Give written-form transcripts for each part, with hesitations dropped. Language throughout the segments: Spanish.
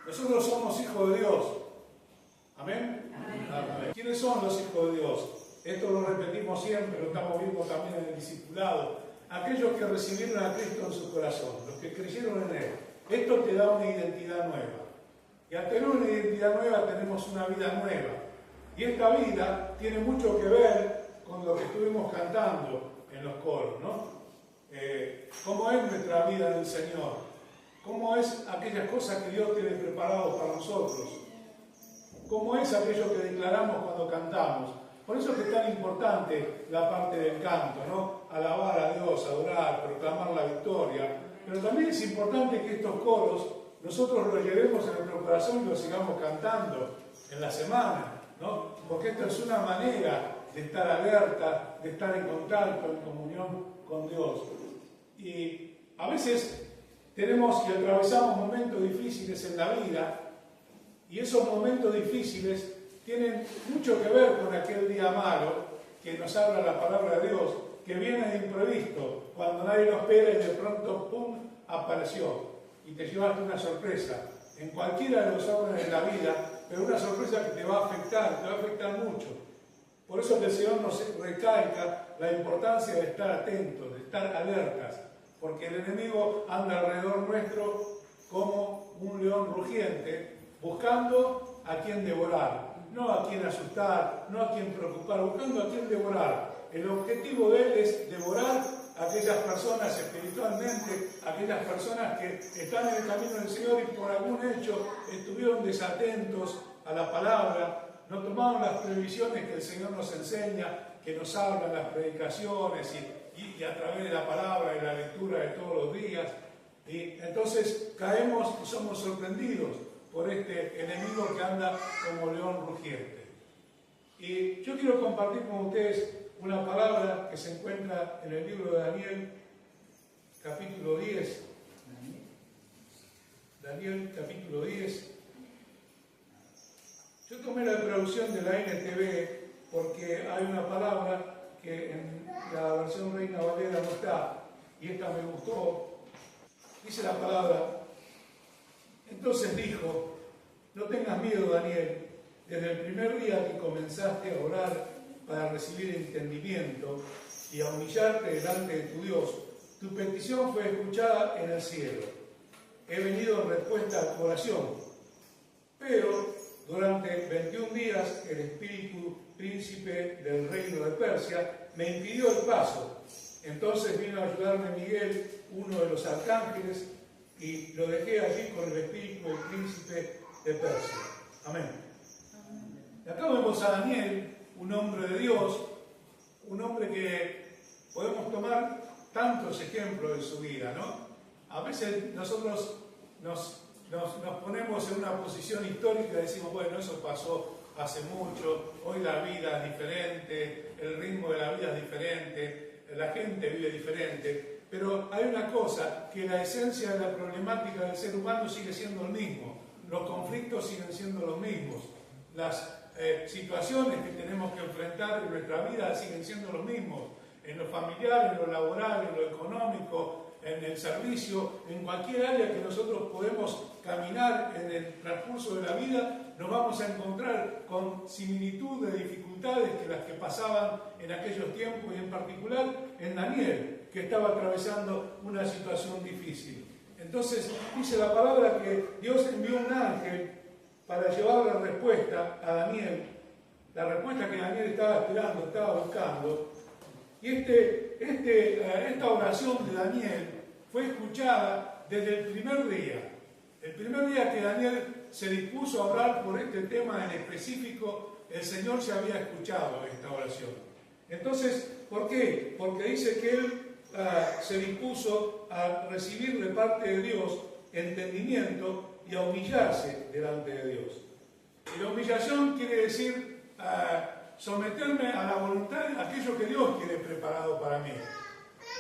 Nosotros somos hijos de Dios. ¿Amén? Amén. ¿Quiénes son los hijos de Dios? Esto lo repetimos siempre, lo estamos viendo también en el discipulado. Aquellos que recibieron a Cristo en su corazón, los que creyeron en Él. Esto te da una identidad nueva. Y al tener una identidad nueva tenemos una vida nueva. Y esta vida tiene mucho que ver con lo que estuvimos cantando en los coros, ¿no? ¿Cómo es nuestra vida en el Señor? ¿Cómo es aquellas cosas que Dios tiene preparado para nosotros? ¿Cómo es aquello que declaramos cuando cantamos? Por eso es que es tan importante la parte del canto, ¿no? Alabar a Dios, adorar, proclamar la victoria. Pero también es importante que estos coros nosotros los llevemos en nuestro corazón y los sigamos cantando en la semana, ¿no? Porque esto es una manera de estar alerta, de estar en contacto, en comunión con Dios. Y a veces tenemos y atravesamos momentos difíciles en la vida, y esos momentos difíciles tienen mucho que ver con aquel día malo que nos habla la palabra de Dios, que viene de imprevisto, cuando nadie lo espera y de pronto, ¡pum!, apareció y te llevaste una sorpresa en cualquiera de los órdenes de la vida, pero una sorpresa que te va a afectar mucho. Por eso que el Señor nos recalca la importancia de estar atentos, de estar alertas, porque el enemigo anda alrededor nuestro como un león rugiente, buscando a quien devorar, no a quien asustar, no a quien preocupar, buscando a quien devorar. El objetivo de él es devorar a aquellas personas espiritualmente, aquellas personas que están en el camino del Señor y por algún hecho estuvieron desatentos a la palabra, no tomaron las previsiones que el Señor nos enseña, que nos habla en las predicaciones y a través de la palabra y la lectura de todos los días. Y entonces caemos y somos sorprendidos por este enemigo que anda como león rugiente. Y yo quiero compartir con ustedes una palabra que se encuentra en el libro de Daniel, capítulo 10. Daniel, capítulo 10. Yo tomé la traducción de la NTV porque hay una palabra que en la versión Reina Valera no está, y esta me gustó. Dice la palabra: entonces dijo, no tengas miedo, Daniel, desde el primer día que comenzaste a orar para recibir entendimiento y a humillarte delante de tu Dios, tu petición fue escuchada en el cielo. He venido en respuesta a tu oración, pero durante 21 días el espíritu príncipe del reino de Persia me impidió el paso. Entonces vino a ayudarme Miguel, uno de los arcángeles, y lo dejé allí con el espíritu del príncipe de Persia. Amén. Y acá vemos a Daniel, un hombre de Dios, un hombre que podemos tomar tantos ejemplos de su vida, ¿no? A veces nosotros nos ponemos en una posición histórica y decimos, bueno, eso pasó hace mucho, hoy la vida es diferente, el ritmo de la vida es diferente, la gente vive diferente, pero hay una cosa, que la esencia de la problemática del ser humano sigue siendo el mismo, los conflictos siguen siendo los mismos, las situaciones que tenemos que enfrentar en nuestra vida siguen siendo los mismos, en lo familiar, en lo laboral, en lo económico, en el servicio, en cualquier área que nosotros podemos caminar en el transcurso de la vida, nos vamos a encontrar con similitud de dificultades que las que pasaban en aquellos tiempos, y en particular en Daniel, que estaba atravesando una situación difícil. Entonces dice la palabra que Dios envió un ángel para llevar la respuesta a Daniel, la respuesta que Daniel estaba esperando, estaba buscando. Y esta oración de Daniel fue escuchada desde el primer día. El primer día que Daniel se dispuso a orar por este tema en específico, el Señor se había escuchado esta oración. Entonces, ¿por qué? Porque dice que él se dispuso a recibir de parte de Dios entendimiento y a humillarse delante de Dios. Y la humillación quiere decir someterme a la voluntad de aquello que Dios tiene preparado para mí.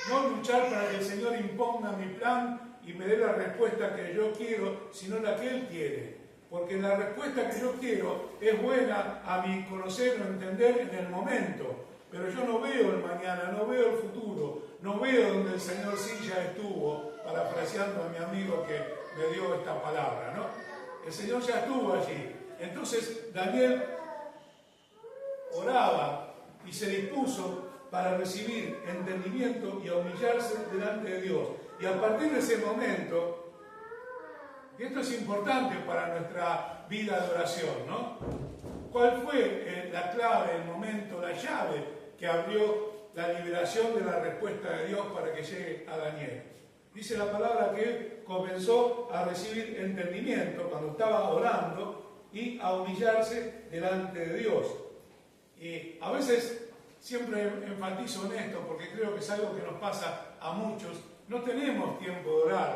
No luchar para que el Señor imponga mi plan y me dé la respuesta que yo quiero, sino la que Él quiere. Porque la respuesta que yo quiero es buena a mi conocer o entender en el momento. Pero yo no veo el mañana, no veo el futuro, no veo donde el Señor sí ya estuvo, parafraseando a mi amigo que me dio esta palabra, ¿no? el Señor ya estuvo allí. Entonces Daniel oraba y se dispuso para recibir entendimiento y a humillarse delante de Dios. Y a partir de ese momento, y esto es importante para nuestra vida de oración, ¿no? ¿Cuál fue la clave, el momento, la llave que abrió la liberación de la respuesta de Dios para que llegue a Daniel? Dice la palabra que él comenzó a recibir entendimiento cuando estaba orando y a humillarse delante de Dios. Y a veces siempre enfatizo en esto porque creo que es algo que nos pasa a muchos. No tenemos tiempo de orar.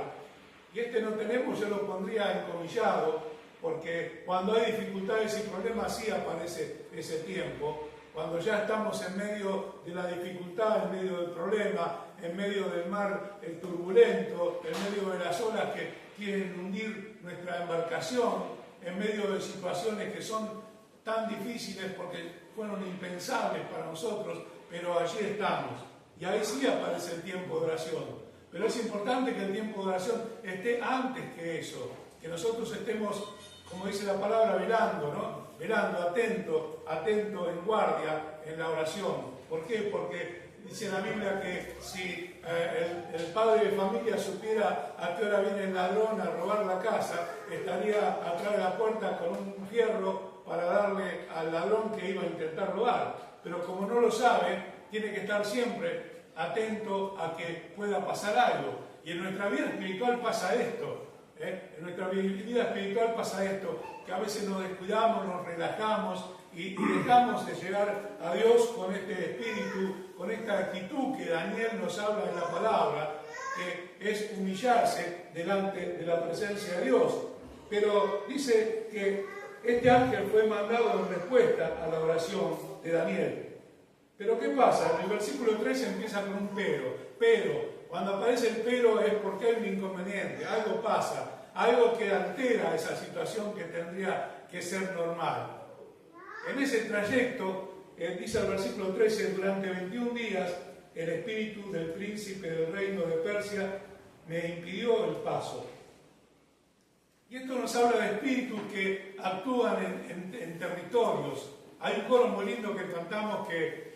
Y no tenemos yo lo pondría encomillado, porque cuando hay dificultades y problemas sí aparece ese tiempo. Cuando ya estamos en medio de la dificultad, en medio del problema, en medio del mar turbulento, en medio de las olas que quieren hundir nuestra embarcación, en medio de situaciones que son tan difíciles porque fueron impensables para nosotros, pero allí estamos. Y ahí sí aparece el tiempo de oración. Pero es importante que el tiempo de oración esté antes que eso, que nosotros estemos, como dice la palabra, velando, ¿no? Velando, atento, en guardia en la oración. ¿Por qué? Porque dice la Biblia que si el padre de familia supiera a qué hora viene el ladrón a robar la casa, estaría atrás de la puerta con un fierro para darle al ladrón que iba a intentar robar. Pero como no lo sabe, tiene que estar siempre atento a que pueda pasar algo. Y en nuestra vida espiritual pasa esto. En nuestra vida espiritual pasa esto, que a veces nos descuidamos, nos relajamos y dejamos de llegar a Dios con este espíritu, con esta actitud que Daniel nos habla en la palabra, que es humillarse delante de la presencia de Dios. Pero dice que este ángel fue mandado en respuesta a la oración de Daniel. Pero ¿qué pasa? En el versículo 3 empieza con un pero. Cuando aparece el pero es porque hay un inconveniente, algo pasa, algo que altera esa situación que tendría que ser normal. En ese trayecto, dice el versículo 13, durante 21 días el espíritu del príncipe del reino de Persia me impidió el paso. Y esto nos habla de espíritus que actúan en territorios. Hay un coro muy lindo que cantamos que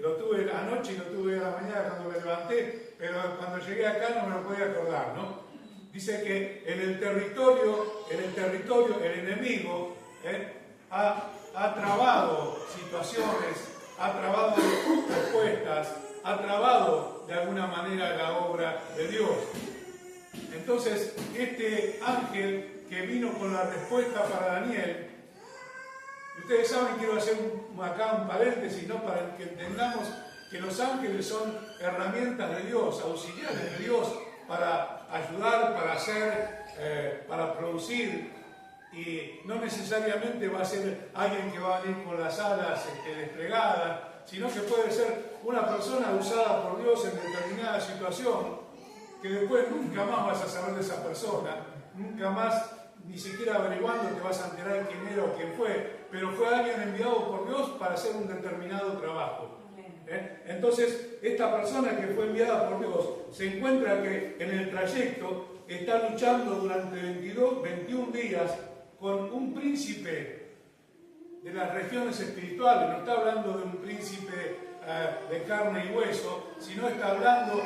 lo tuve anoche y lo tuve a la mañana cuando me levanté, pero cuando llegué acá no me lo podía acordar, ¿no? Dice que en el territorio el enemigo ha trabado situaciones, ha trabado respuestas, ha trabado de alguna manera la obra de Dios. Entonces, este ángel que vino con la respuesta para Daniel, ustedes saben, quiero hacer acá un paréntesis, ¿no? Para que entendamos que los ángeles son herramientas de Dios, auxiliares de Dios para ayudar, para hacer, para producir, y no necesariamente va a ser alguien que va a venir con las alas desplegadas, sino que puede ser una persona usada por Dios en determinada situación, que después nunca más vas a saber de esa persona, nunca más, ni siquiera averiguando te vas a enterar quién era o quién fue, pero fue alguien enviado por Dios para hacer un determinado trabajo. Entonces, esta persona que fue enviada por Dios se encuentra que en el trayecto está luchando durante 21 días con un príncipe de las regiones espirituales. No está hablando de un príncipe de carne y hueso, sino está hablando,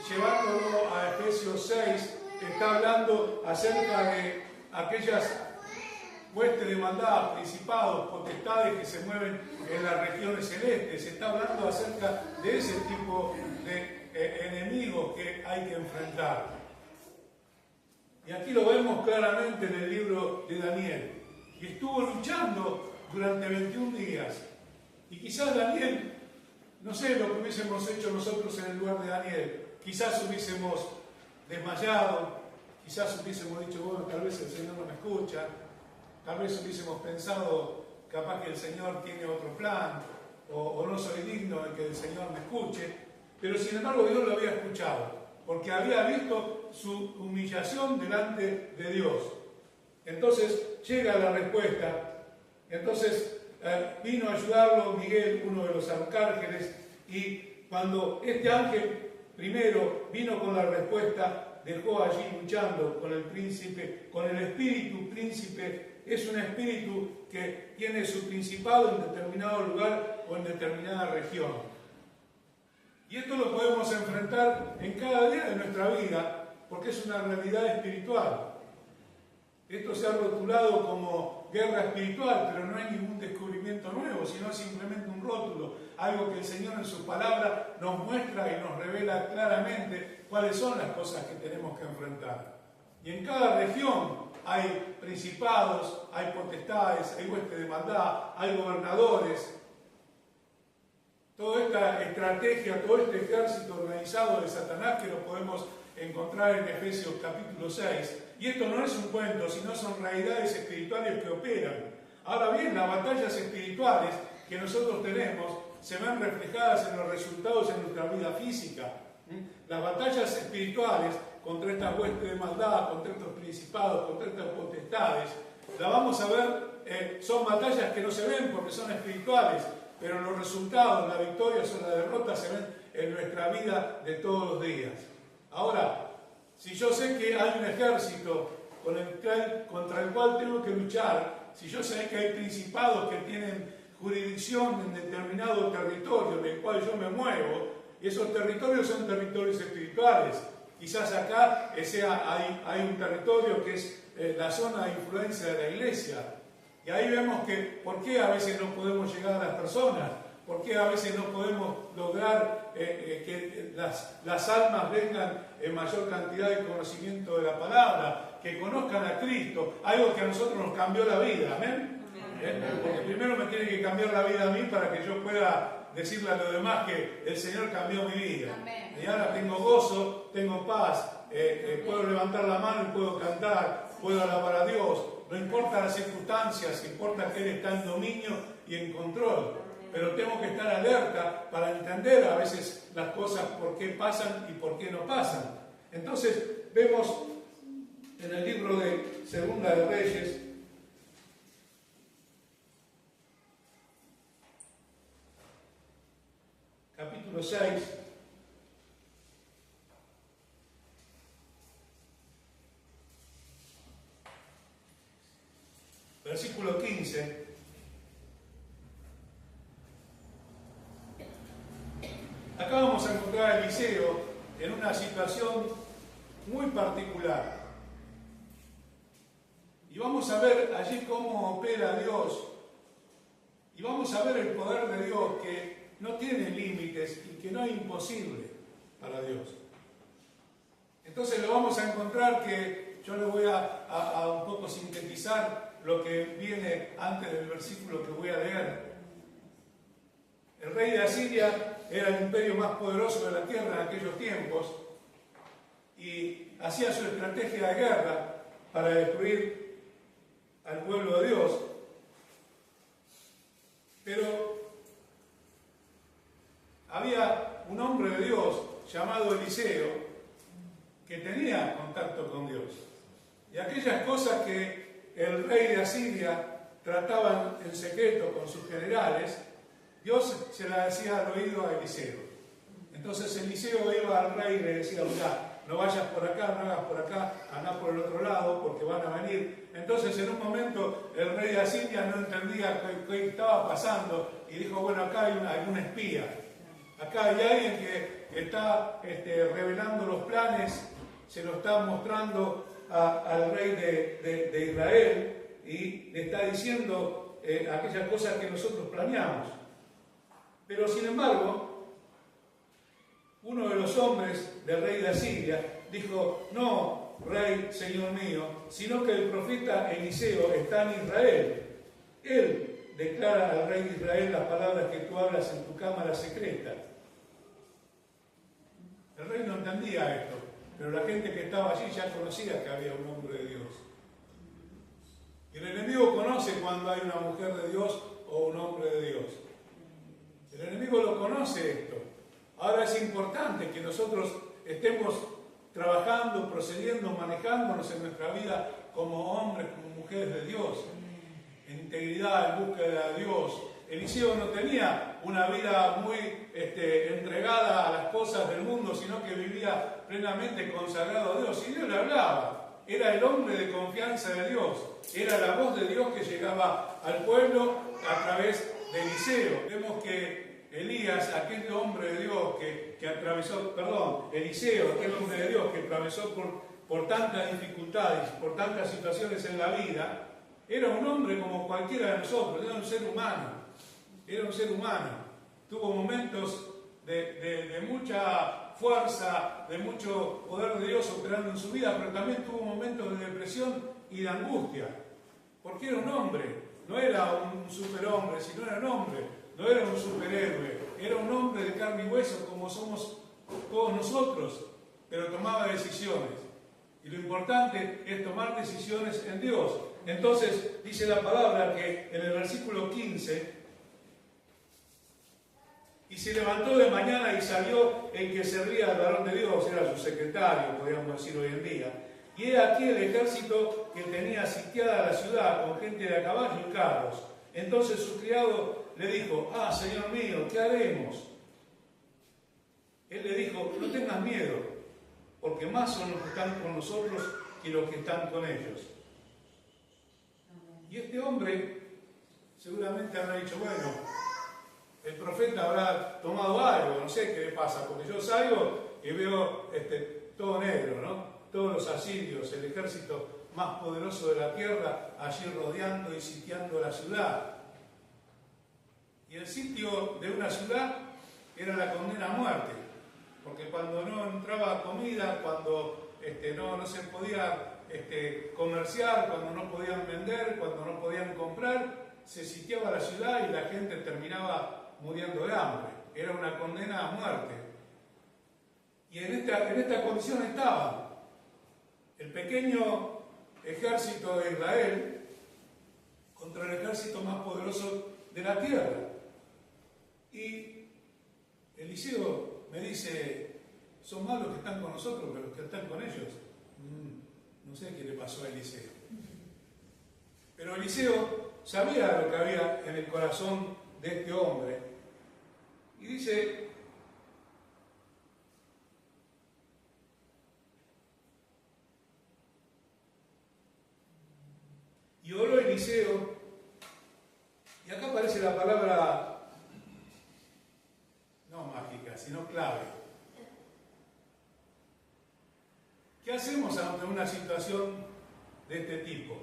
llevándolo a Efesios 6, está hablando acerca de aquellas huestes de maldad, principados, potestades que se mueven en las regiones celestes. Se está hablando acerca de ese tipo de enemigos que hay que enfrentar. Y aquí lo vemos claramente en el libro de Daniel. Y estuvo luchando durante 21 días. Y quizás Daniel, no sé lo que hubiésemos hecho nosotros en el lugar de Daniel. Quizás hubiésemos desmayado, quizás hubiésemos dicho, bueno, tal vez el Señor no me escucha. Tal vez hubiésemos pensado, capaz que el Señor tiene otro plan, o no soy digno de que el Señor me escuche, pero sin embargo Dios lo había escuchado, porque había visto su humillación delante de Dios. Entonces llega la respuesta, entonces vino a ayudarlo Miguel, uno de los arcángeles, y cuando este ángel primero vino con la respuesta, dejó allí luchando con el príncipe, con el espíritu príncipe. Es un espíritu que tiene su principado en determinado lugar o en determinada región. Y esto lo podemos enfrentar en cada día de nuestra vida, porque es una realidad espiritual. Esto se ha rotulado como guerra espiritual, pero no hay ningún descubrimiento nuevo, sino simplemente un rótulo, algo que el Señor en su palabra nos muestra y nos revela claramente cuáles son las cosas que tenemos que enfrentar. Y en cada región hay principados, hay potestades, hay huestes de maldad, hay gobernadores. Toda esta estrategia, todo este ejército organizado de Satanás que lo podemos encontrar en Efesios capítulo 6. Y esto no es un cuento, sino son realidades espirituales que operan. Ahora bien, las batallas espirituales que nosotros tenemos se ven reflejadas en los resultados en nuestra vida física. Las batallas espirituales contra estas huestes de maldad, contra estos principados, contra estas potestades, la vamos a ver, son batallas que no se ven porque son espirituales, pero los resultados, la victoria o la derrota se ven en nuestra vida de todos los días. Ahora, si yo sé que hay un ejército contra el cual tengo que luchar, si yo sé que hay principados que tienen jurisdicción en determinado territorio en el cual yo me muevo, y esos territorios son territorios espirituales. Quizás acá hay un territorio que es la zona de influencia de la iglesia. Y ahí vemos que por qué a veces no podemos llegar a las personas, por qué a veces no podemos lograr que las almas vengan en mayor cantidad de conocimiento de la palabra, que conozcan a Cristo, algo que a nosotros nos cambió la vida, ¿amén? Porque primero me tiene que cambiar la vida a mí para que yo pueda decirle a los demás que el Señor cambió mi vida. Amén. Y ahora tengo gozo, tengo paz, puedo levantar la mano y puedo cantar, puedo alabar a Dios. No importa las circunstancias, importa que Él está en dominio y en control. Pero tengo que estar alerta para entender a veces las cosas, por qué pasan y por qué no pasan. Entonces vemos en el libro de Segunda de Reyes, capítulo 6, versículo 15. Acá vamos a encontrar a Eliseo en una situación muy particular. Y vamos a ver allí cómo opera Dios. Y vamos a ver el poder de Dios que no tiene límites y que no es imposible para Dios. Entonces lo vamos a encontrar que yo le voy a un poco sintetizar lo que viene antes del versículo que voy a leer. El rey de Asiria era el imperio más poderoso de la tierra en aquellos tiempos y hacía su estrategia de guerra para destruir al pueblo de Dios. Pero había un hombre de Dios llamado Eliseo que tenía contacto con Dios. Y aquellas cosas que el rey de Asiria trataban en secreto con sus generales, Dios se las decía al oído a Eliseo. Entonces Eliseo iba al rey y le decía: mira, no vayas por acá, no hagas por acá, andá por el otro lado porque van a venir. Entonces en un momento el rey de Asiria no entendía qué estaba pasando y dijo: bueno, acá hay algún espía. Acá hay alguien que está revelando los planes, se lo está mostrando al rey de Israel y le está diciendo aquellas cosas que nosotros planeamos. Pero sin embargo, uno de los hombres del rey de Asiria dijo: no, rey, señor mío, sino que el profeta Eliseo está en Israel. Él declara al rey de Israel las palabras que tú hablas en tu cámara secreta. El rey no entendía esto, pero la gente que estaba allí ya conocía que había un hombre de Dios. Y el enemigo conoce cuando hay una mujer de Dios o un hombre de Dios. El enemigo lo conoce esto. Ahora es importante que nosotros estemos trabajando, procediendo, manejándonos en nuestra vida como hombres, como mujeres de Dios, en integridad, en búsqueda de Dios. Eliseo no tenía una vida muy entregada a las cosas del mundo, sino que vivía plenamente consagrado a Dios, y Dios le hablaba. Era el hombre de confianza de Dios, era la voz de Dios que llegaba al pueblo a través de Eliseo. Vemos que Elías, aquel hombre de Dios que atravesó, Eliseo, aquel hombre de Dios que atravesó por tantas dificultades, por tantas situaciones en la vida, era un hombre como cualquiera de nosotros, era un ser humano, tuvo momentos de mucha fuerza, de mucho poder de Dios operando en su vida, pero también tuvo momentos de depresión y de angustia, porque era un hombre, no era un superhombre, sino era un hombre, no era un superhéroe, era un hombre de carne y hueso como somos todos nosotros, pero tomaba decisiones. Y lo importante es tomar decisiones en Dios. Entonces dice la palabra que en el versículo 15, y se levantó de mañana y salió el que servía al varón de Dios, era su secretario, podríamos decir hoy en día. Y he aquí el ejército que tenía sitiada la ciudad con gente de a caballo y carros. Entonces su criado le dijo: ah, Señor mío, ¿qué haremos? Él le dijo: no tengas miedo, porque más son los que están con nosotros que los que están con ellos. Y este hombre seguramente habrá dicho: bueno, el profeta habrá tomado algo, no sé qué le pasa, porque yo salgo y veo todo negro, ¿no? Todos los asirios, el ejército más poderoso de la tierra, allí rodeando y sitiando la ciudad. Y el sitio de una ciudad era la condena a muerte, porque cuando no entraba comida, cuando no se podía comerciar, cuando no podían vender, cuando no podían comprar, se sitiaba la ciudad y la gente terminaba muriendo de hambre. Era una condena a muerte. Y en esta condición estaba el pequeño ejército de Israel contra el ejército más poderoso de la tierra. Y Eliseo me dice: son más los que están con nosotros que los que están con ellos. No sé qué le pasó a Eliseo. Pero Eliseo sabía lo que había en el corazón de este hombre. Y dice: y oró Eliseo, y acá aparece la palabra no mágica, sino clave. ¿Qué hacemos ante una situación de este tipo?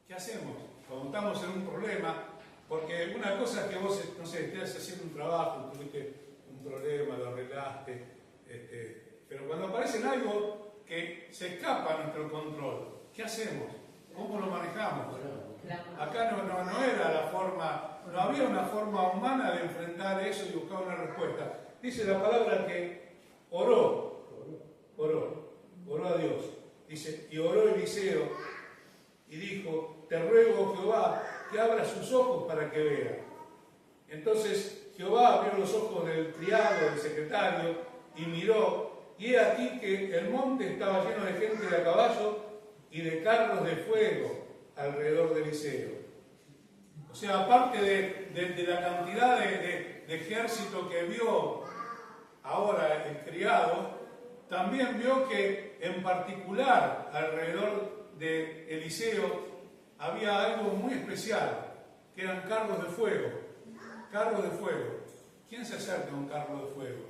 ¿Qué hacemos cuando estamos en un problema? Porque una cosa es que vos, no sé, estés haciendo un trabajo, tuviste un problema, lo arreglaste, pero cuando aparece algo que se escapa a nuestro control, ¿qué hacemos? ¿Cómo lo manejamos? Acá no era la forma, no había una forma humana de enfrentar eso y buscar una respuesta. Dice la palabra que oró a Dios. Dice: y oró Eliseo y dijo: te ruego, Jehová, que abra sus ojos para que vea. Entonces Jehová abrió los ojos del criado, del secretario, y miró, y he aquí que el monte estaba lleno de gente de a caballo y de carros de fuego alrededor de Eliseo. O sea, aparte de la cantidad de ejército que vio ahora el criado, también vio que en particular alrededor de Eliseo había algo muy especial, que eran carros de fuego. Carros de fuego. ¿Quién se acerca a un carro de fuego?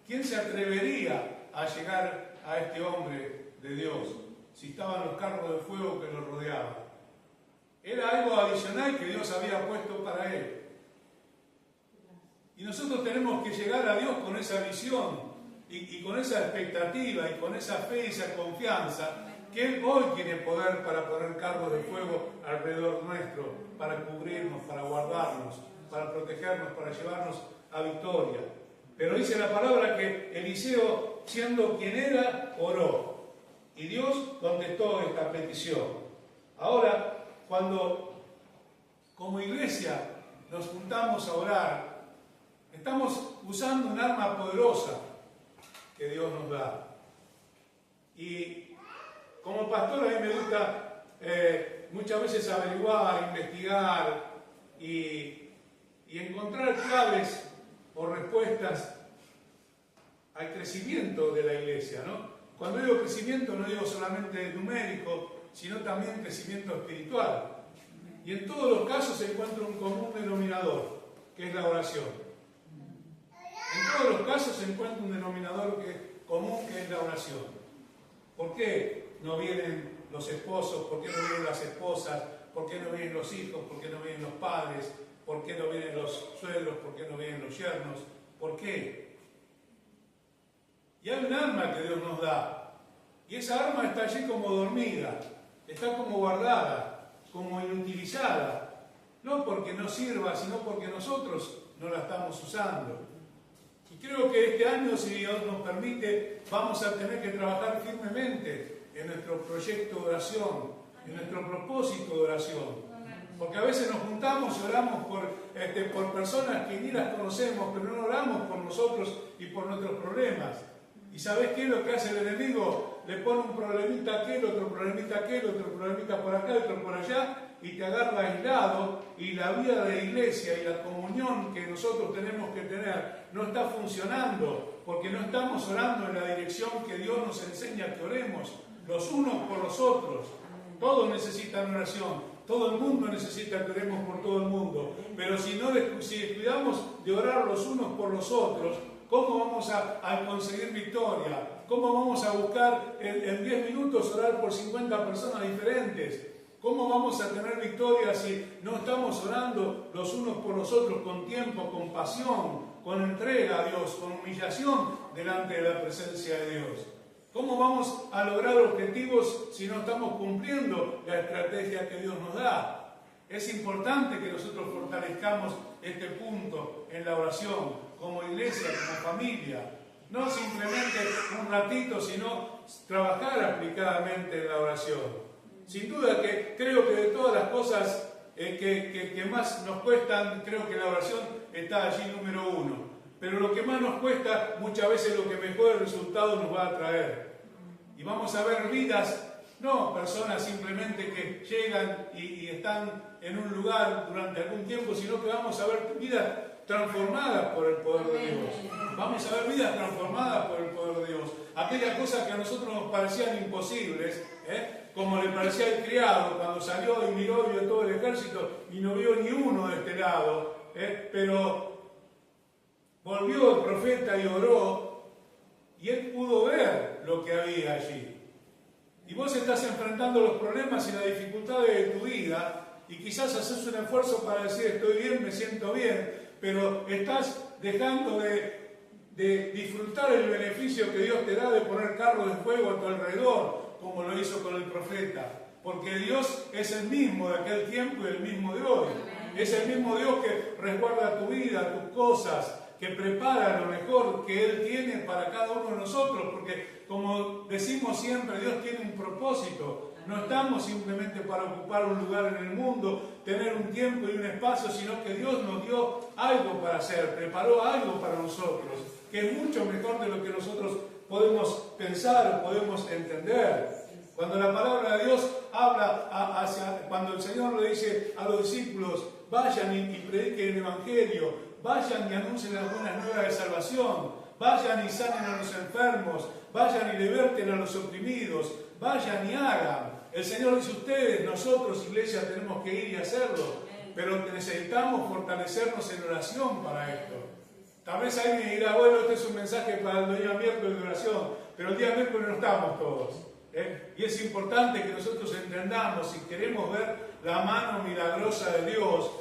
¿Quién se atrevería a llegar a este hombre de Dios si estaban los carros de fuego que lo rodeaban? Era algo adicional que Dios había puesto para él. Y nosotros tenemos que llegar a Dios con esa visión y con esa expectativa y con esa fe y esa confianza que Él hoy tiene poder para poner carros de fuego alrededor nuestro, para cubrirnos, para guardarnos, para protegernos, para llevarnos a victoria. Pero dice la palabra que Eliseo, siendo quien era, oró. Y Dios contestó esta petición. Ahora, cuando como iglesia nos juntamos a orar, estamos usando un arma poderosa que Dios nos da. Y como pastor a mí me gusta muchas veces averiguar, investigar y encontrar claves o respuestas hay crecimiento de la iglesia, ¿no? Cuando digo crecimiento no digo solamente numérico, sino también crecimiento espiritual. Y en todos los casos se encuentra un común denominador, que es la oración. En todos los casos se encuentra un denominador común, que es la oración. ¿Por qué no vienen los esposos? ¿Por qué no vienen las esposas? ¿Por qué no vienen los hijos? ¿Por qué no vienen los padres? ¿Por qué no vienen los suegros? ¿Por qué no vienen los yernos? ¿Por qué? Y hay un arma que Dios nos da. Y esa arma está allí como dormida, está como guardada, como inutilizada. No porque no sirva, sino porque nosotros no la estamos usando. Y creo que este año, si Dios nos permite, vamos a tener que trabajar firmemente en nuestro proyecto de oración, en nuestro propósito de oración. Porque a veces nos juntamos y oramos por personas que ni las conocemos, pero no oramos por nosotros y por nuestros problemas. ¿Y sabés qué es lo que hace el enemigo? Le pone un problemita aquel, otro problemita aquel, otro problemita por acá, otro por allá, y te agarra aislado, y la vida de la iglesia y la comunión que nosotros tenemos que tener no está funcionando, porque no estamos orando en la dirección que Dios nos enseña que oremos, los unos por los otros. Todos necesitan oración, todo el mundo necesita que oremos por todo el mundo, pero si descuidamos de orar los unos por los otros, ¿cómo vamos a conseguir victoria? ¿Cómo vamos a buscar en 10 minutos orar por 50 personas diferentes? ¿Cómo vamos a tener victoria si no estamos orando los unos por los otros con tiempo, con pasión, con entrega a Dios, con humillación delante de la presencia de Dios? ¿Cómo vamos a lograr objetivos si no estamos cumpliendo la estrategia que Dios nos da? Es importante que nosotros fortalezcamos este punto en la oración, como iglesia, como familia. No simplemente un ratito, sino trabajar aplicadamente en la oración. Sin duda que creo que de todas las cosas que más nos cuestan, creo que la oración está allí número uno. Pero lo que más nos cuesta, muchas veces lo que mejor resultado nos va a traer. Y vamos a ver vidas, no personas simplemente que llegan y están en un lugar durante algún tiempo, sino que vamos a ver vidas transformadas por el poder de Dios. Vamos a ver vidas transformadas por el poder de Dios. Aquellas cosas que a nosotros nos parecían imposibles, como le parecía al criado cuando salió y miró y vio todo el ejército y no vio ni uno de este lado, pero volvió el profeta y oró y él pudo ver lo que había allí. Y vos estás enfrentando los problemas y las dificultades de tu vida y quizás haces un esfuerzo para decir estoy bien, me siento bien, pero estás dejando de disfrutar el beneficio que Dios te da de poner carros de fuego a tu alrededor, como lo hizo con el profeta. Porque Dios es el mismo de aquel tiempo y el mismo de hoy. Es el mismo Dios que resguarda tu vida, tus cosas, que prepara lo mejor que Él tiene para cada uno de nosotros. Porque, como decimos siempre, Dios tiene un propósito. No estamos simplemente para ocupar un lugar en el mundo, tener un tiempo y un espacio, sino que Dios nos dio algo para hacer, preparó algo para nosotros, que es mucho mejor de lo que nosotros podemos pensar o podemos entender. Cuando la palabra de Dios habla cuando el Señor le dice a los discípulos, vayan y prediquen el Evangelio, vayan y anuncien las buenas nuevas de salvación, vayan y sanen a los enfermos, vayan y liberten a los oprimidos, vayan y hagan. El Señor dice ustedes, nosotros, iglesia, tenemos que ir y hacerlo, pero necesitamos fortalecernos en oración para esto. Tal vez alguien me dirá, bueno, este es un mensaje para el día miércoles de oración, pero el día miércoles no estamos todos. Y es importante que nosotros entendamos, si queremos ver la mano milagrosa de Dios,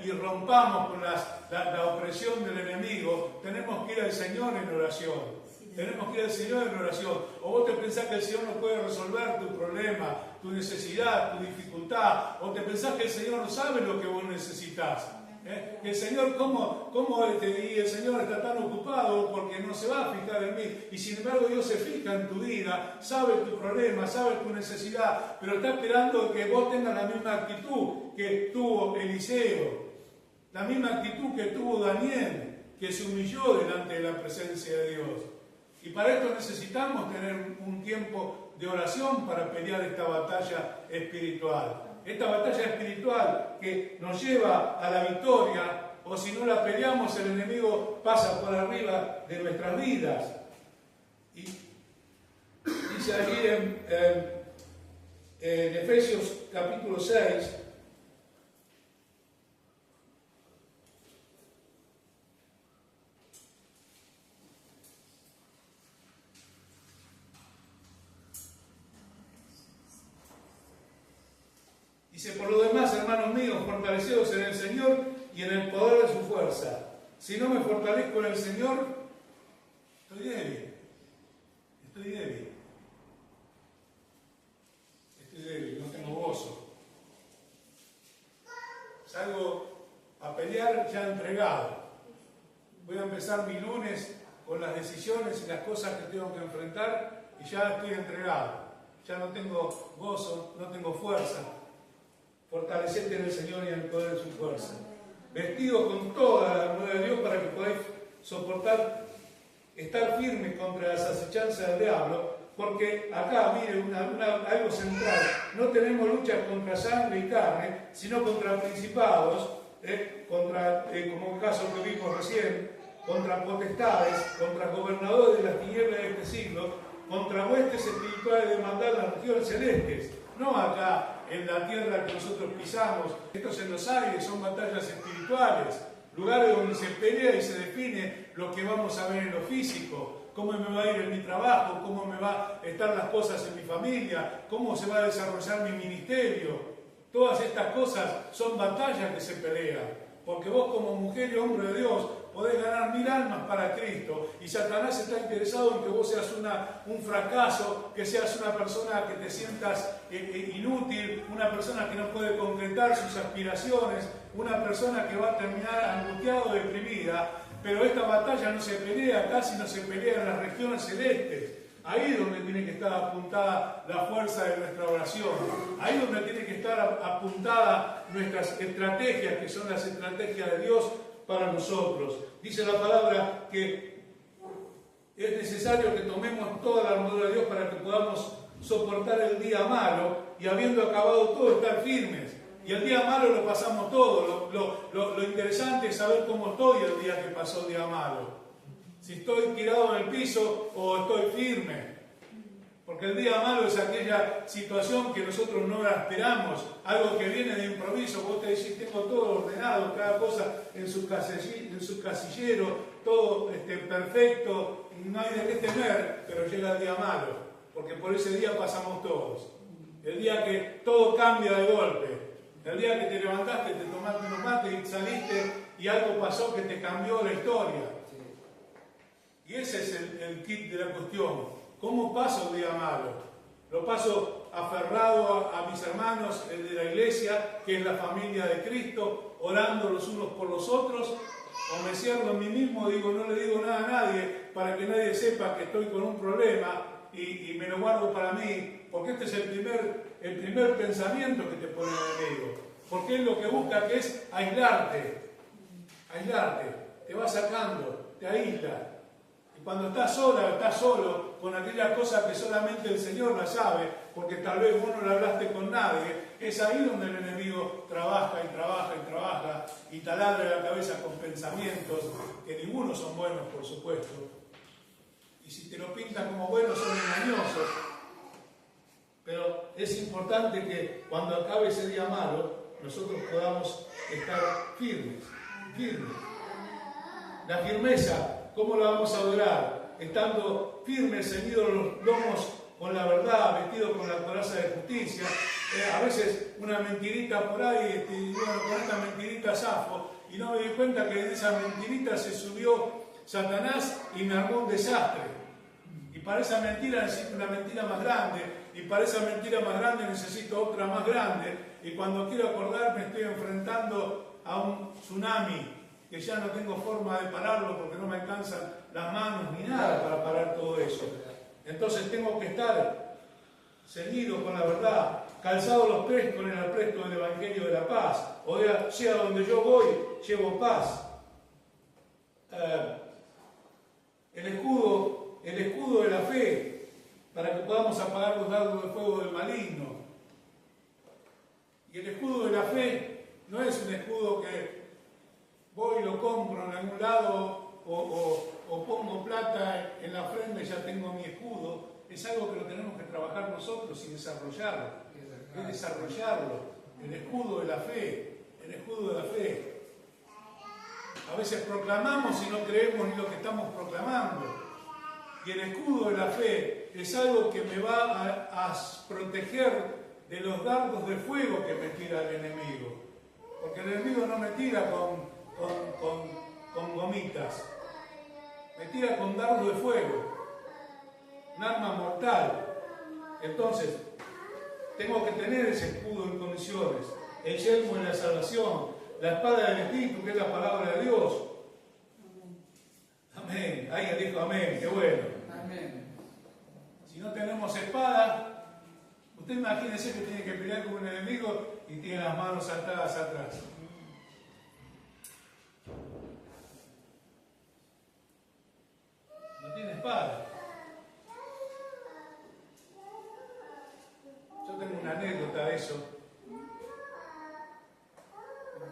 y rompamos con la opresión del enemigo, tenemos que ir al Señor en oración. Tenemos que ir al Señor en oración. O vos te pensás que el Señor no puede resolver tu problema, tu necesidad, tu dificultad. O te pensás que el Señor no sabe lo que vos necesitas. Que el Señor, y el Señor está tan ocupado porque no se va a fijar en mí. Y sin embargo Dios se fija en tu vida, sabe tu problema, sabe tu necesidad, pero está esperando que vos tengas la misma actitud que tuvo Eliseo, la misma actitud que tuvo Daniel, que se humilló delante de la presencia de Dios. Y para esto necesitamos tener un tiempo de oración para pelear esta batalla espiritual. Esta batalla espiritual que nos lleva a la victoria, o si no la peleamos, el enemigo pasa por arriba de nuestras vidas. Dice allí en Efesios capítulo 6, dice: por lo demás, hermanos míos, fortaleceos en el Señor y en el poder de su fuerza. Si no me fortalezco en el Señor, estoy débil. Estoy débil, no tengo gozo. Salgo a pelear ya entregado. Voy a empezar mi lunes con las decisiones y las cosas que tengo que enfrentar y ya estoy entregado. Ya no tengo gozo, no tengo fuerza. Fortalecete en el Señor y en el poder de su fuerza. Vestidos con toda la armadura de Dios para que podáis soportar, estar firmes contra las acechanzas del diablo, porque acá, mire, algo central: no tenemos luchas contra sangre y carne, sino contra principados, contra, como el caso que vimos recién, contra potestades, contra gobernadores de las tinieblas de este siglo, contra huestes espirituales de maldad en las regiones celestes. No acá en la tierra que nosotros pisamos, estos en los aires son batallas espirituales, lugares donde se pelea y se define lo que vamos a ver en lo físico, cómo me va a ir en mi trabajo, cómo me va a estar las cosas en mi familia, cómo se va a desarrollar mi ministerio. Todas estas cosas son batallas que se pelean, porque vos como mujer y hombre de Dios podés ganar 1000 almas para Cristo, y Satanás está interesado en que vos seas un fracaso, que seas una persona que te sientas inútil, una persona que no puede concretar sus aspiraciones, una persona que va a terminar angustiado, deprimida. Pero esta batalla no se pelea acá, sino se pelea en las regiones celestes. Ahí es donde tiene que estar apuntada la fuerza de nuestra oración. Ahí es donde tiene que estar apuntada nuestras estrategias, que son las estrategias de Dios para nosotros. Dice la palabra que es necesario que tomemos toda la armadura de Dios para que podamos soportar el día malo y, habiendo acabado todo, estar firmes. Y el día malo lo pasamos todo. Lo interesante es saber cómo estoy el día que pasó el día malo. Si estoy tirado en el piso o estoy firme. Porque el día malo es aquella situación que nosotros no la esperamos, algo que viene de improviso. Vos te decís: tengo todo ordenado, cada cosa en su casillero, todo perfecto, no hay de qué temer, pero llega el día malo, porque por ese día pasamos todos. El día que todo cambia de golpe, el día que te levantaste, te tomaste unos mates y saliste y algo pasó que te cambió la historia. Y ese es el kit de la cuestión. ¿Cómo paso el día malo? ¿Lo paso aferrado a mis hermanos, el de la iglesia, que es la familia de Cristo, orando los unos por los otros? ¿O me cierro en mí mismo y digo, no le digo nada a nadie para que nadie sepa que estoy con un problema y me lo guardo para mí? Porque este es el primer pensamiento que te pone el enemigo. Porque él lo que busca que es aislarte, te va sacando, te aísla. Cuando estás sola, estás solo, con aquellas cosas que solamente el Señor las sabe, porque tal vez vos no le hablaste con nadie, es ahí donde el enemigo trabaja y taladra la cabeza con pensamientos que ninguno son buenos, por supuesto. Y si te lo pintan como buenos, son engañosos. Pero es importante que cuando acabe ese día malo, nosotros podamos estar firmes. La firmeza, ¿cómo la vamos a lograr? Estando firmes, ceñidos los lomos con la verdad, vestidos con la coraza de justicia. A veces una mentirita por ahí, bueno, con esta mentirita zafo, y no me di cuenta que de esa mentirita se subió Satanás y me armó un desastre. Y para esa mentira necesito una mentira más grande, y para esa mentira más grande necesito otra más grande, y cuando quiero acordarme estoy enfrentando a un tsunami que ya no tengo forma de pararlo porque no me alcanzan las manos ni nada para parar todo eso. Entonces tengo que estar ceñido con la verdad, calzado los pies con el apresto del Evangelio de la paz. O sea, donde yo voy, llevo paz. El escudo de la fe, para que podamos apagar los dardos de fuego del maligno. Y el escudo de la fe no es un escudo que voy y lo compro en algún lado o pongo plata en la frente y ya tengo mi escudo. es algo que lo tenemos que trabajar nosotros y desarrollarlo. Es desarrollarlo. El escudo de la fe. El escudo de la fe. A veces proclamamos y no creemos ni lo que estamos proclamando. Y el escudo de la fe es algo que me va a proteger de los dardos de fuego que me tira el enemigo. Porque el enemigo no me tira con gomitas, me tira con dardo de fuego, un arma mortal. Entonces, tengo que tener ese escudo en condiciones, el yelmo de la salvación, la espada del Espíritu, que es la palabra de Dios. Amén. Alguien dijo amén, qué bueno. Amén. Si no tenemos espada, usted imagínese que tiene que pelear con un enemigo y tiene las manos atadas atrás. No tiene espada. Yo tengo una anécdota de eso,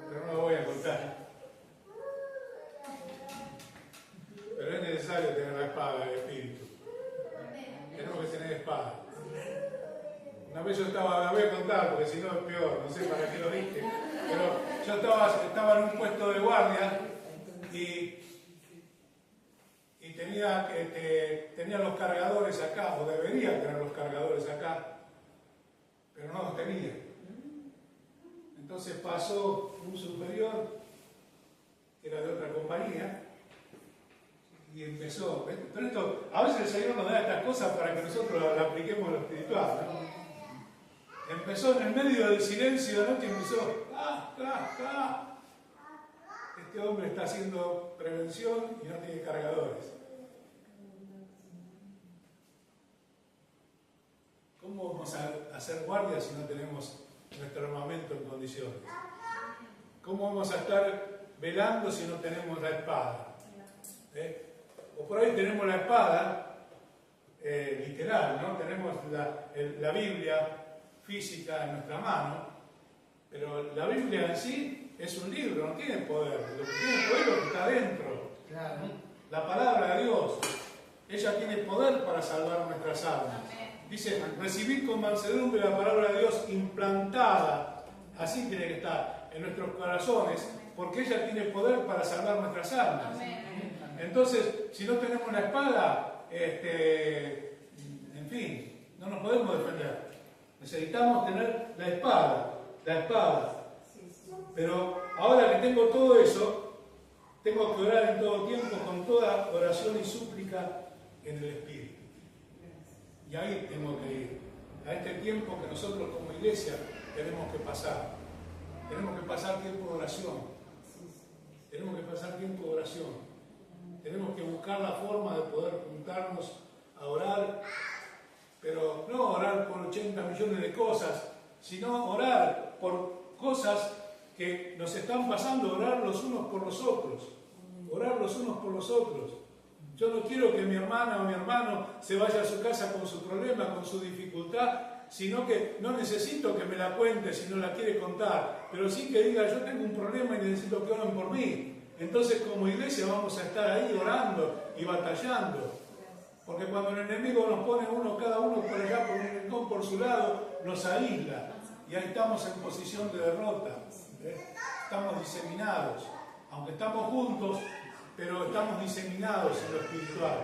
pero no la voy a contar. Pero es necesario tener la espada del Espíritu. Tenemos que tener espada. Una vez yo la voy a contar porque si no es peor, no sé para qué lo dije, pero yo estaba en un puesto de guardia y tenía los cargadores acá, o debería tener los cargadores acá, pero no los tenía. Entonces pasó un superior, que era de otra compañía, y empezó. Pero esto, a veces el Señor nos da estas cosas para que nosotros la apliquemos en lo espiritual, ¿no? Empezó en el medio del silencio de la noche y empezó, este hombre está haciendo prevención y no tiene cargadores. ¿Cómo vamos a hacer guardia si no tenemos nuestro armamento en condiciones? ¿Cómo vamos a estar velando si no tenemos la espada? O por ahí tenemos la espada literal, ¿no? Tenemos la Biblia física en nuestra mano, pero la Biblia en sí es un libro, no tiene poder. Lo que tiene poder es lo que está dentro. Claro. La palabra de Dios, ella tiene poder para salvar nuestras almas. Dice, recibid con mansedumbre la palabra de Dios implantada, así tiene que estar, en nuestros corazones, porque ella tiene poder para salvar nuestras almas. Entonces, si no tenemos la espada, en fin, no nos podemos defender. Necesitamos tener la espada. Pero ahora que tengo todo eso, tengo que orar en todo tiempo con toda oración y súplica en el Espíritu. Y ahí tengo que ir, a este tiempo que nosotros como iglesia tenemos que pasar. Tenemos que pasar tiempo de oración. Tenemos que pasar tiempo de oración. Tenemos que buscar la forma de poder juntarnos a orar, pero no orar por 80 millones de cosas, sino orar por cosas que nos están pasando, orar los unos por los otros. Orar los unos por los otros. Yo no quiero que mi hermana o mi hermano se vaya a su casa con su problema, con su dificultad, sino que no necesito que me la cuente si no la quiere contar, pero sí que diga, yo tengo un problema y necesito que oren por mí. Entonces como iglesia vamos a estar ahí orando y batallando. Porque cuando el enemigo nos pone cada uno por allá, por un rincón por su lado, nos aísla. Y ahí estamos en posición de derrota. Estamos diseminados. Aunque estamos juntos, pero estamos diseminados en lo espiritual.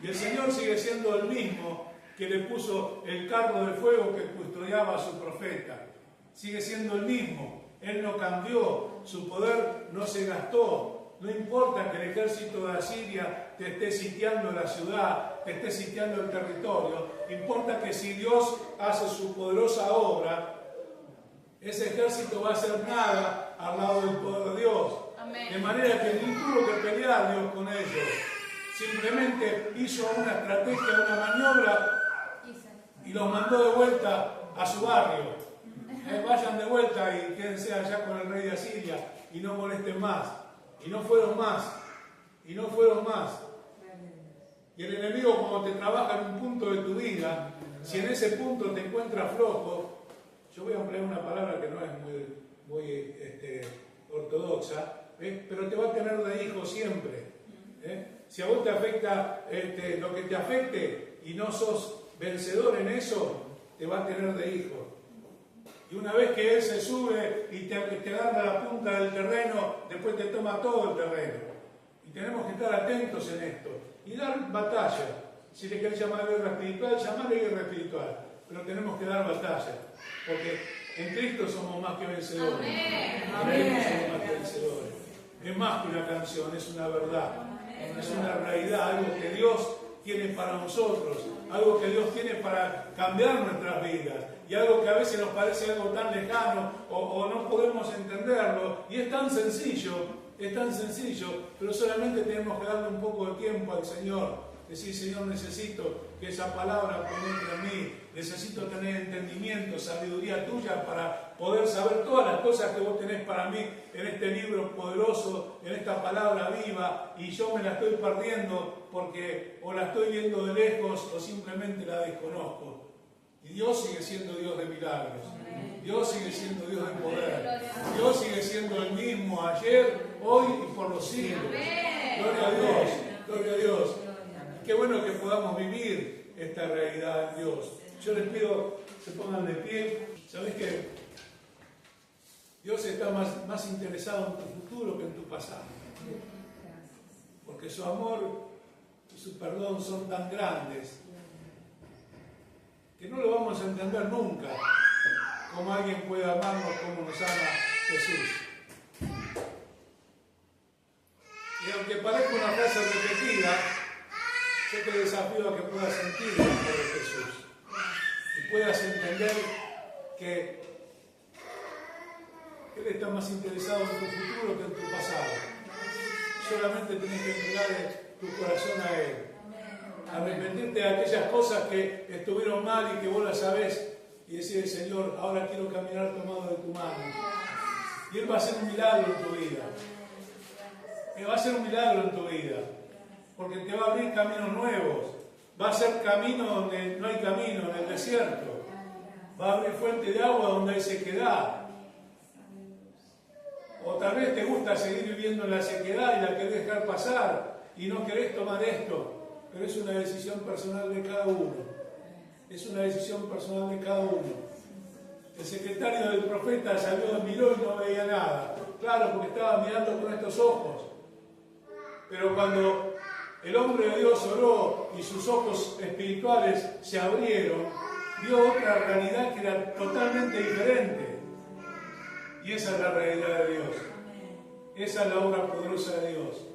Y el Señor sigue siendo el mismo que le puso el carro de fuego que custodiaba a su profeta. Sigue siendo el mismo. Él no cambió, su poder no se gastó. No importa que el ejército de Asiria te esté sitiando la ciudad, te esté sitiando el territorio. Importa que si Dios hace su poderosa obra, ese ejército va a hacer nada al lado del poder de Dios. Amén. De manera que ni tuvo que pelear Dios con ellos. Simplemente hizo una estrategia, una maniobra y los mandó de vuelta a su barrio. Vayan de vuelta y quédense allá con el rey de Asiria y no molesten más. Y no fueron más. Y no fueron más. Y el enemigo, como te trabaja en un punto de tu vida, si en ese punto te encuentras flojo, yo voy a emplear una palabra que no es muy ortodoxa, pero te va a tener de hijo siempre. Si a vos te afecta lo que te afecte, y no sos vencedor en eso, te va a tener de hijo. Y una vez que Él se sube y te agarra la punta del terreno, después te toma todo el terreno. Y tenemos que estar atentos en esto y dar batalla. Si le querés llamar guerra espiritual, llamarle guerra espiritual. Pero tenemos que dar batalla, porque en Cristo somos más que vencedores. Amén. Somos más que vencedores. Es más que una canción, es una verdad. Es una realidad, algo que Dios tiene para nosotros, algo que Dios tiene para cambiar nuestras vidas, y algo que a veces nos parece algo tan lejano o no podemos entenderlo, y es tan sencillo, pero solamente tenemos que darle un poco de tiempo al Señor. Decir, Señor, necesito que esa palabra penetre en mí, necesito tener entendimiento, sabiduría tuya para poder saber todas las cosas que vos tenés para mí en este libro poderoso, en esta palabra viva, y yo me la estoy perdiendo porque o la estoy viendo de lejos o simplemente la desconozco. Y Dios sigue siendo Dios de milagros, Dios sigue siendo Dios de poder, Dios sigue siendo el mismo ayer, hoy y por los siglos. Gloria a Dios, gloria a Dios. Qué bueno que podamos vivir esta realidad en Dios. Yo les pido que se pongan de pie. ¿Sabés qué? Dios está más interesado en tu futuro que en tu pasado. Porque su amor y su perdón son tan grandes que no lo vamos a entender nunca como alguien puede amarnos como nos ama Jesús. Y aunque parezca una frase repetida, yo te desafío a que puedas sentir el amor de Jesús y puedas entender que Él está más interesado en tu futuro que en tu pasado. Solamente tenés que entregar tu corazón a Él, arrepentirte de aquellas cosas que estuvieron mal y que vos las sabés, y decir, Señor, ahora quiero caminar tomado de tu mano. Y Él va a hacer un milagro en tu vida. Él va a hacer un milagro en tu vida. Porque te va a abrir caminos nuevos, va a ser camino donde no hay camino, en el desierto, va a abrir fuente de agua donde hay sequedad. O tal vez te gusta seguir viviendo en la sequedad y la querés dejar pasar y no querés tomar esto, pero es una decisión personal de cada uno, es una decisión personal de cada uno. El secretario del profeta salió, miró y no veía nada, claro, porque estaba mirando con estos ojos, pero cuando el hombre de Dios oró y sus ojos espirituales se abrieron, vio otra realidad que era totalmente diferente. Y esa es la realidad de Dios. Esa es la obra poderosa de Dios.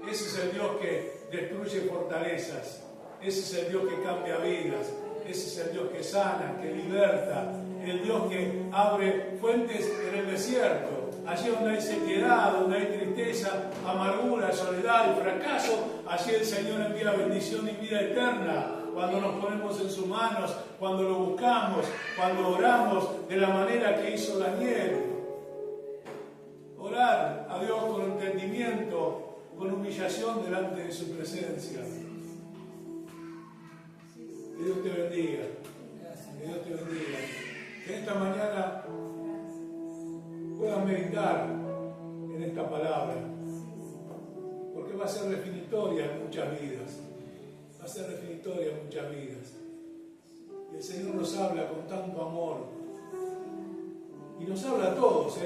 Ese es el Dios que destruye fortalezas. Ese es el Dios que cambia vidas. Ese es el Dios que sana, que liberta. El Dios que abre fuentes en el desierto. Allí donde hay sequedad, donde hay tristeza, amargura, soledad y fracaso, allí el Señor envía bendición y vida eterna. Cuando nos ponemos en sus manos, cuando lo buscamos, cuando oramos de la manera que hizo Daniel. Orar a Dios con entendimiento, con humillación delante de su presencia. Que Dios te bendiga. Que Dios te bendiga. Que esta mañana puedas meditar en esta palabra, porque va a ser definitoria en muchas vidas, va a ser definitoria en muchas vidas. Y el Señor nos habla con tanto amor, y nos habla a todos,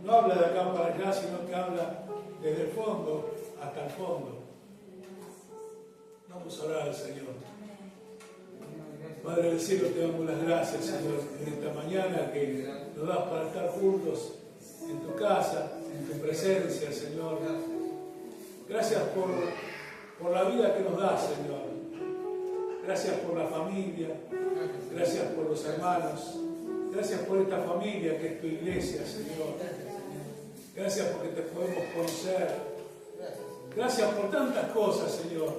no habla de acá para allá, sino que habla desde el fondo hasta el fondo. Vamos a orar al Señor. Padre del cielo, te damos las gracias, Señor, en esta mañana que nos das para estar juntos en tu casa, en tu presencia, Señor. Gracias por la vida que nos das, Señor. Gracias por la familia. Gracias por los hermanos. Gracias por esta familia que es tu iglesia, Señor. Gracias porque te podemos conocer. Gracias por tantas cosas, Señor.